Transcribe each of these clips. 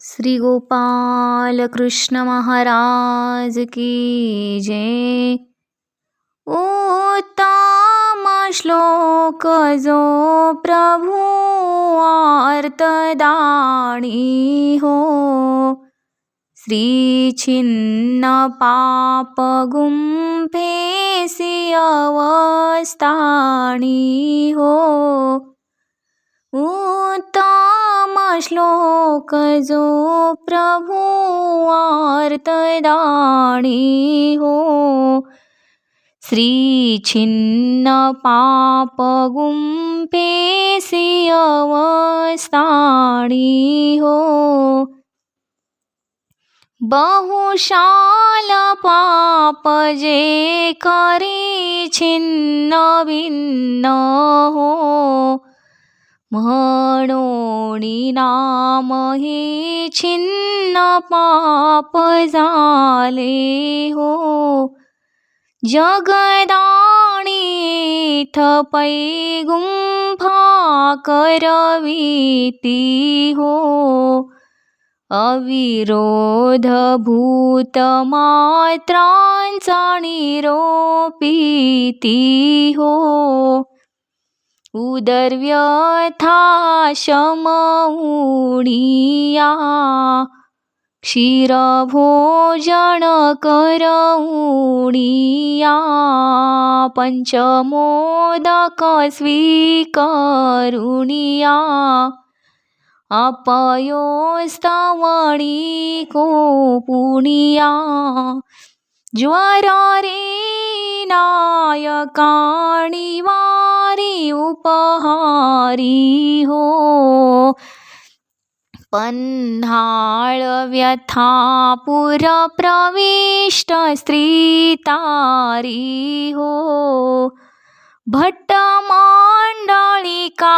श्री गोपाल कृष्ण महाराज की जय। उत्तम श्लोक जो प्रभु आर्तदानी हो, श्री छिन्न पाप गुंफे सी अवस्थानी हो। उत्तम श्लोक जो प्रभु आर्तदानी हो, श्री छिन्न पाप गुंफे सी अवस्थानी हो। बहुशाल पाप जे करी छिन्न भिन्न हो, म्हणोनी नाम हे छिन्न पाप झाले हो। जगदाणी थपै गुंफा करवीती हो, अविरोध भूत मात्रांचा निरोपिती हो। उदरव्यथा शमउनिया, क्षीरभोजन करउनिया, पंचमोदक स्वीकरुनिया, अपयोस्तवणी को पुनिया। ज्वर रे नायकाणी वारी उपहारी हो, पन्हाळ व्यथापुर प्रविष्ट स्त्री तारी हो। भट्ट मांडलिका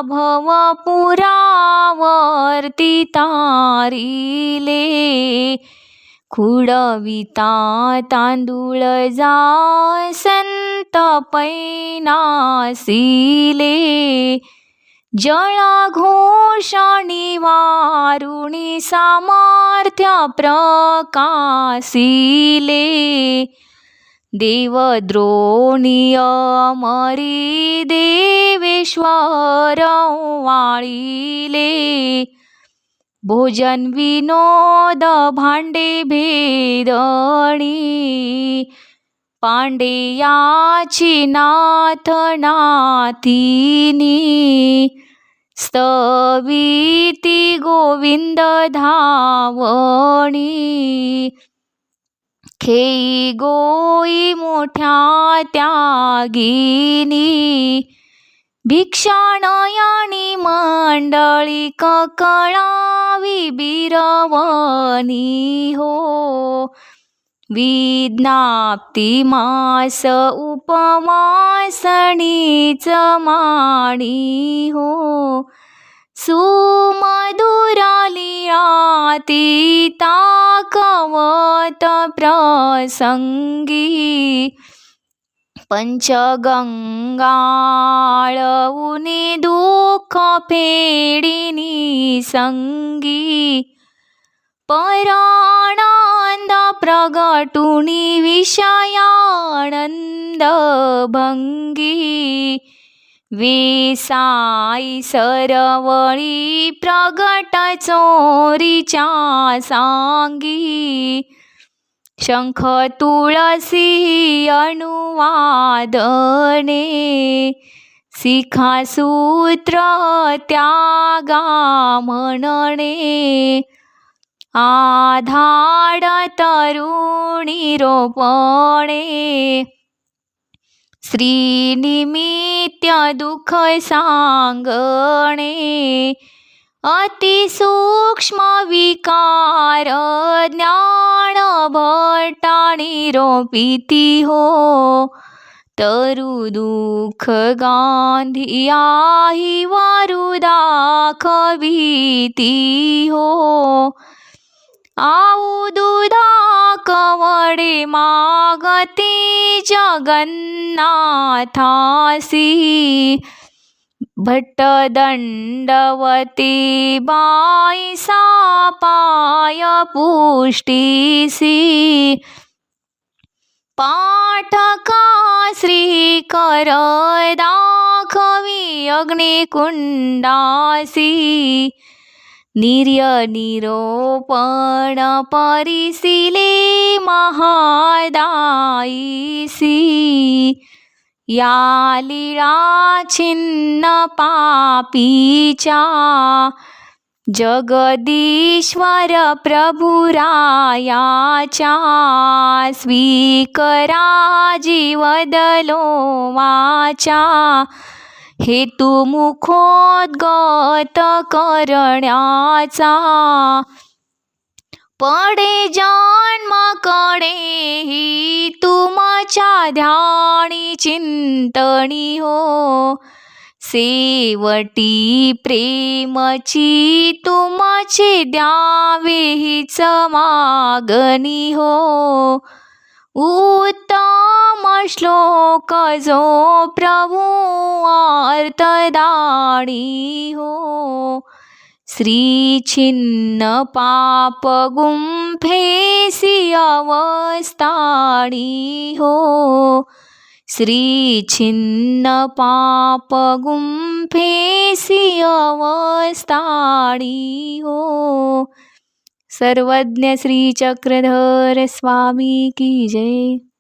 भवपुरावर्ती तारिले, खुडविता तांदूळ जा संत पैनासिले। जळघोषणी वारुणी सामर्थ्य प्रकाशिले, देवद्रोणी अमरी देवेश्वर वाळिले। भोजन विनोद भांडे भेदणी, पांडेयाची नाथ नाथिनी। स्तविती गोविंद धावणी, खेई गोई मोठ्या त्यागिनी। भिक्षाणयानी मंडळी ककळावी बिरवणी हो, विज्ञाप्ती मास उपवासणीच माणी हो। सुमधुर लीळाती ताकवत प्रसंगी, पंचगंगाळउनी दुःख फेडिनी संगी। परानंद प्रगटुनी विषयानंद भंगी, वेसाई सरवळी प्रगट चोरीच्या सांगी। शंख तुळसी अनुवादने, शिखासूत्र त्यागा म्हणणे। आधाड तरुणी रोपणे, श्रीनिमित्य दुःख सांगणे। अतिसूक्ष्म विकार ज्ञान भट्टाणी रोपिती हो, तरु दुःख गांधियाही वारु दाखविती हो। आऊ दुधा कवडे मागती जगन्नाथासी, भट्ट दंडवती बाई सापाय पुष्टीसी पाठका श्री कर दाखवी अग्निकुंडासी निर्य निरोपण परिशिले महादायीसी या लीळा छिन्न पापीच्या जगदीश्वर प्रभुरायाच्या स्वीकरा जीवदलो वाचा हेतु मुखोद्गत करण्याचा पडे जन्म कडे ही तुमच्या ध्यानी चिंतनी हो सेवटी प्रेमची तुमची द्यावे हीच मागणी हो उत्तम श्लोक जो प्रभु अर्थदाणी हो श्री छिन्न पाप गुंफेसी अवस्थाणी हो श्री छिन्न पाप गुंफेसी अवस्थाणी हो। सर्वज्ञ श्री चक्रधर स्वामी की जय।